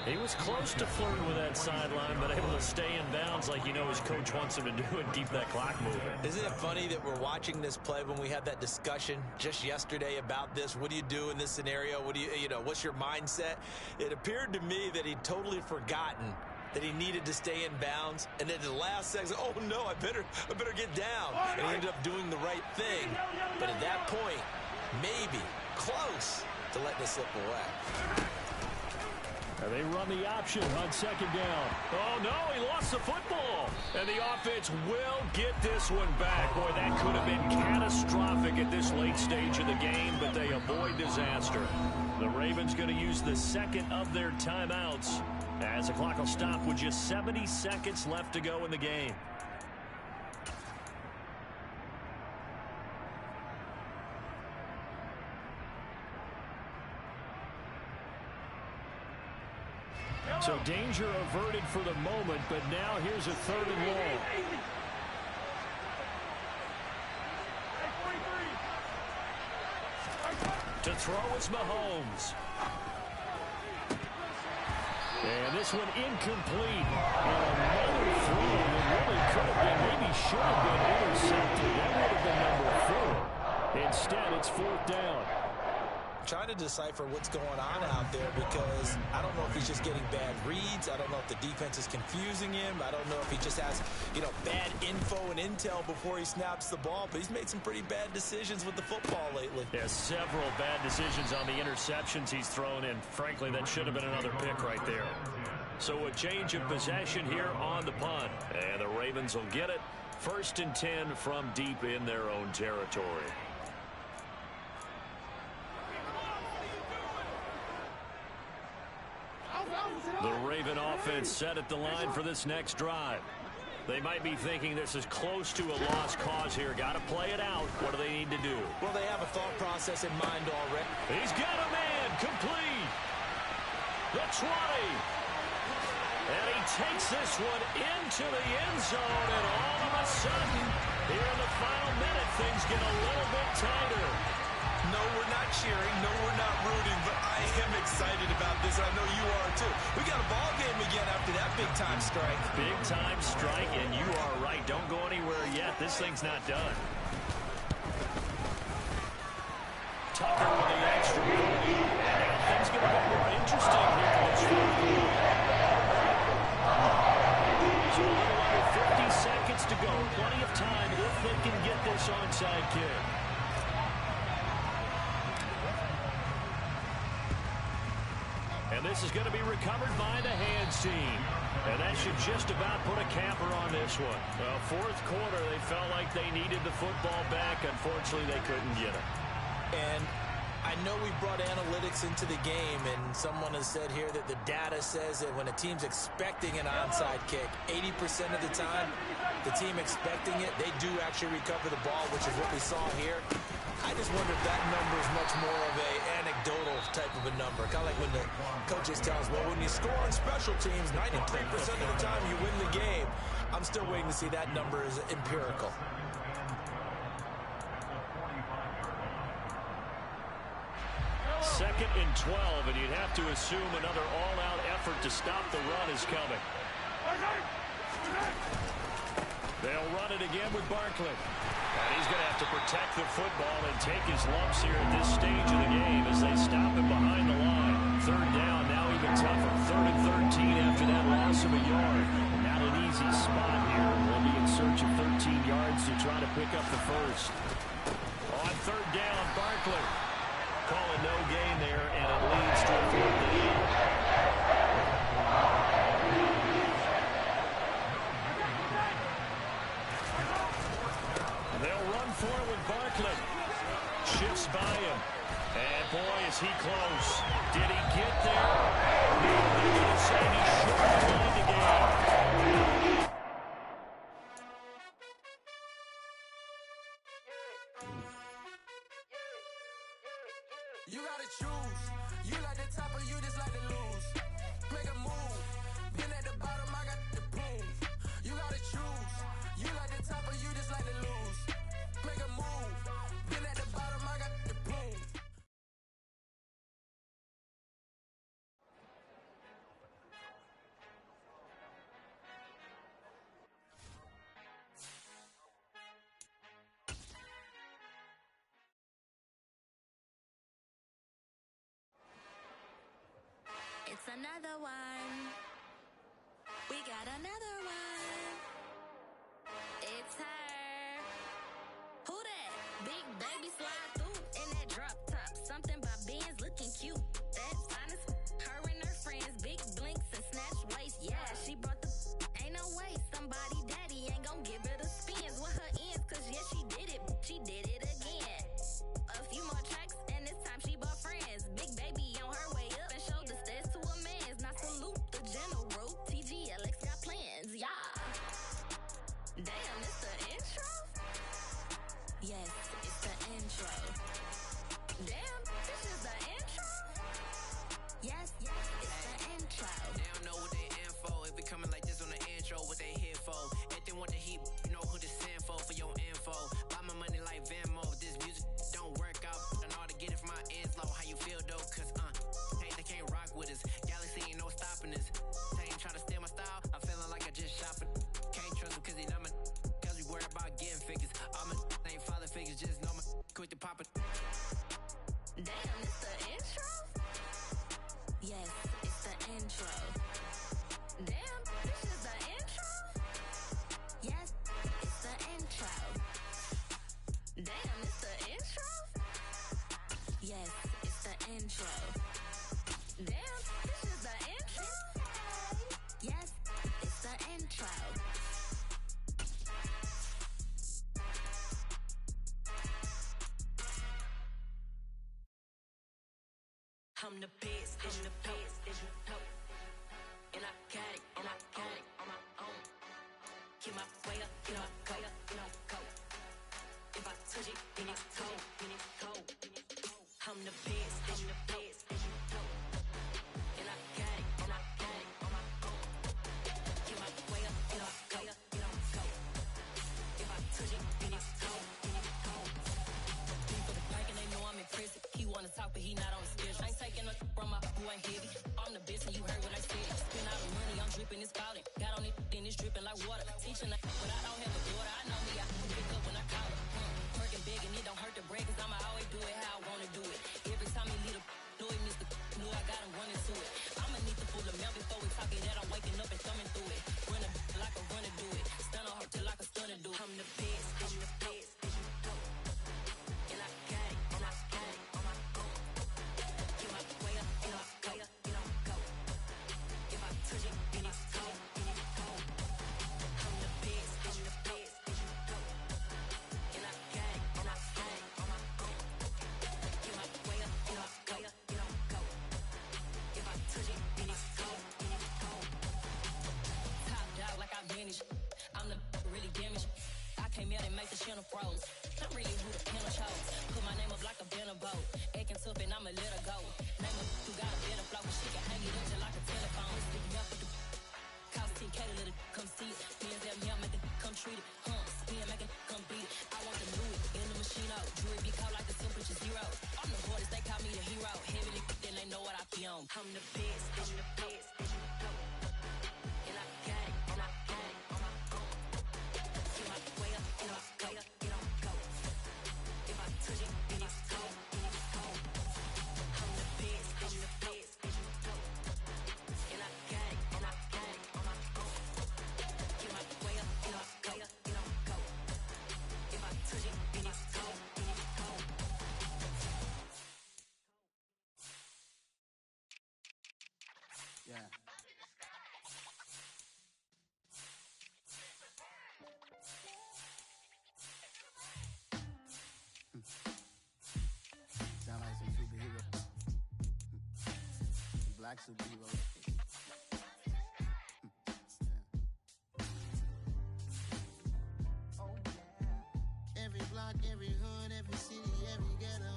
He was close to flirting with that sideline, but able to stay in bounds like his coach wants him to do and keep that clock moving. Isn't it funny that we're watching this play when we had that discussion just yesterday about this? What do you do in this scenario? What do what's your mindset? It appeared to me that he'd totally forgotten that he needed to stay in bounds, and then the last second, oh no, I better get down. And he ended up doing the right thing. But at that point, maybe close to letting it slip away. And they run the option on 2nd down. Oh no, he lost the football. And the offense will get this one back. Boy, that could have been catastrophic at this late stage of the game, but they avoid disaster. The Ravens going to use the 2nd of their timeouts as the clock will stop with just 70 seconds left to go in the game. So danger averted for the moment, but now here's a 3rd and long. To throw is Mahomes. And this one incomplete. And another throw that really could have been, maybe should have been intercepted. That would have been number 4. Instead, it's 4th down. Trying to decipher what's going on out there because I don't know if he's just getting bad reads. I don't know if the defense is confusing him. I don't know if he just has, bad info and intel before he snaps the ball. But he's made some pretty bad decisions with the football lately. Yeah, several bad decisions on the interceptions he's thrown in. Frankly, that should have been another pick right there. So a change of possession here on the punt. And the Ravens will get it. 1st and 10 from deep in their own territory. The Raven offense offense set at the line for this next drive. They might be thinking this is close to a lost cause here. Got to play it out. What do they need to do? Well, they have a thought process in mind already. He's got a man complete. The 20. And he takes this one into the end zone. And all of a sudden, here in the final minute, things get a little bit tighter. No, we're not cheering. No, we're not rooting. But I am excited about this. I know you are, too. We got a ball game again after that big-time strike. Big-time strike, and you are right. Don't go anywhere yet. This thing's not done. Tucker with the extra point. Things going to get more interesting here in this fourth quarter. So a little under 50 seconds to go. Plenty of time if they can get this onside kick. And this is going to be recovered by the hands team. And that should just about put a capper on this one. Well, fourth quarter, they felt like they needed the football back. Unfortunately, they couldn't get it. And I know we brought analytics into the game, and someone has said here that the data says that when a team's expecting an onside kick, 80% of the time, the team expecting it, they do actually recover the ball, which is what we saw here. I just wonder if that number is much more of an anecdotal type of a number. Kind of like when the coaches tell us, well, when you score on special teams, 93% of the time you win the game. I'm still waiting to see that number is empirical. Second and 12, and you'd have to assume another all-out effort to stop the run is coming. They'll run it again with Barkley. And he's going to have to protect the football and take his lumps here at this stage of the game as they stop him behind the line. Third down, now even tougher. 3rd and 13 after that loss of a yard. Not an easy spot here. They'll be in search of 13 yards to try to pick up the first. On 3rd down, Barkley. Call it no gain there, and it leads to a 4th down. They'll run for it with Barkley. Shifts by him. And boy, is he close. Did he get there? They're going to say he's short behind the game. You gotta choose. You like the top or you just like to lose. Make a move. Been at the bottom, I got the prove. You gotta choose. You like the top or you just like to lose. Make a move. Been at the bottom, I got the prove. It's another one. We got another one. It's her. Who that? Big baby slide through in that drop top. Something by Benz looking cute. That's honest. Her and her friends, big blinks and snatch waist. Yeah, she brought the. Ain't no way somebody daddy ain't gon' give her the spins with her ends. Cause yeah, she did it. She did it again. A few more tracks and this time she bought friends. Big baby on her way up and showed the stairs to a man's. Now salute the general. TGLX got plans, yeah. Damn, it's the intro? Yes, it's the intro. Damn, this is the intro? Yes, it's the intro. They don't know what they in for. If it coming like this on the intro, what they here for? If they want the heat, you know who to send for your info. Buy my money like Venmo. If this music don't work out, I know how to get it from my ends low. How you feel though? Cause hey, they can't rock with us. Galaxy ain't no stopping us. They ain't trying to steal my style. I'm feeling like I just shot for. Can't trust him cause he not my. Cause we worried about getting figures. All my ain't father figures, just know my quick to pop it. Damn, it's the intro? Yes, it's the intro. Damn, this is the intro? Yes, it's the intro. Damn, it's the intro? Yes, it's the intro. Damn, this is the intro? Yes, it's the intro. I'm the best, I'm the best, and I got it, and I got it on my own. Get my way up, get my way up, you know, go. If I touch it, then it's cold, then it's cold. I'm the best, I'm the best, and you know. And I got it, and I got it on my own. Get my way up, get my way up, you know, go. If I touch it, then it's cold, then it's cold. People the bike and they know I'm in prison. He wanna talk, but he not on the schedule. I ain't taking a from my who ain't heavy. I'm the best, and you heard what I said. Spend all the money, I'm dripping, it's spouting. Got on it, then it's dripping like water. Teaching that, but I don't have a daughter. I know me, I can pick up when I call her. Working big, and it don't hurt the break, cause I'ma always do it how I wanna do it. Every time he lead a know it, Mr. Knew I got him running to it. I'ma need to pull the mail before we talk it that I'm waking up and thumbing through it. Run a like a runner do it. Stun on her till like a stunner do it. I'm the best, I'm the best, and you know. And I got it, and I got it on my own. Get my way up, get my way up, you know, go. If I touch it, then it's cold, then it's cold. I'm the best, I'm the best, and you know. And I got it, and I got it on my own. Get my way up, get my way up, you know, go. If I touch it, then it's cold, then it's cold. Top dog like I manage. I'm the really damaged. I came out and make the channel froze. I'm really who the panel chose. Put my name up like a banner boat. Acting tough and I'ma let her go. Name her who got a better flow. She can hang it up just like a telephone. Stick me up with the cost 10K to let it come see it. Bands that me, I make it come treat it. Spin, make it come beat it. I want to do it in the machine out. Jewelry be cold like the temperature zero. I'm the hardest, they call me the hero. Heavily, then they know what I be on. I'm the best, I'm the best, and you know. And I got it, and I got it on my own. Get my way up, get my way up, you know, go. If I touch it, then it's cold, then it's cold. I'm the best, I'm the best, and you know. And I got it, and I got it on my own. Get my way up, get my way up, you know, go. If I touch it, then it's cold, then it's cold. Yeah. Sound like some superhero. Black superhero. Oh yeah. Every block, every hood, every city, every ghetto.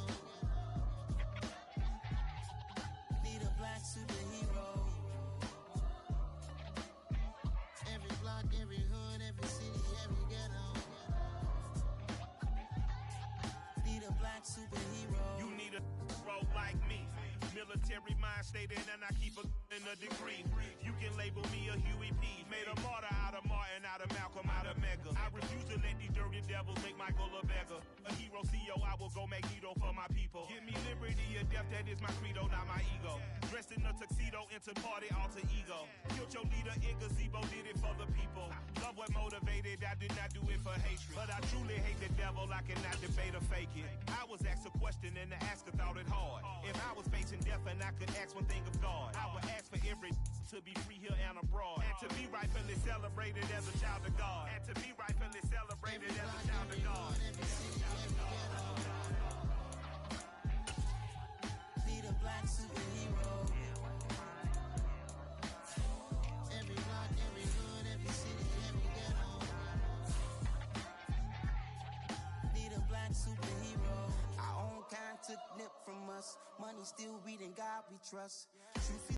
Need a black superhero. Every block, every hood, every city, every ghetto. Need a black superhero. You need a bro like me. Military mind stated, and I keep in a degree. You can label me a Huey P. Made a martyr out of Martin, out of Malcolm, out of Mega. I refuse to let these dirty devils make Michael a beggar. A hero CEO, I will go Magneto for my people. Give me liberty or death, that is my credo, not my ego. Dressed in a tuxedo, into party, alter ego. Killed your leader, in gazebo, did it for the people. Love what motivated, I did not do it for hatred. But I truly hate the devil, I cannot debate or fake it. I was asked a question and the asker thought it hard. If I was facing death and I could ask one thing of God, I would ask for every to be free here and abroad. And to be rightfully celebrated as a child of God. And to be rightfully celebrated as a child of God. Need a black superhero. Every block, every hood, every city, every ghetto. Need a black superhero. Our own kind took nip from us. Money still reading God we trust. Truth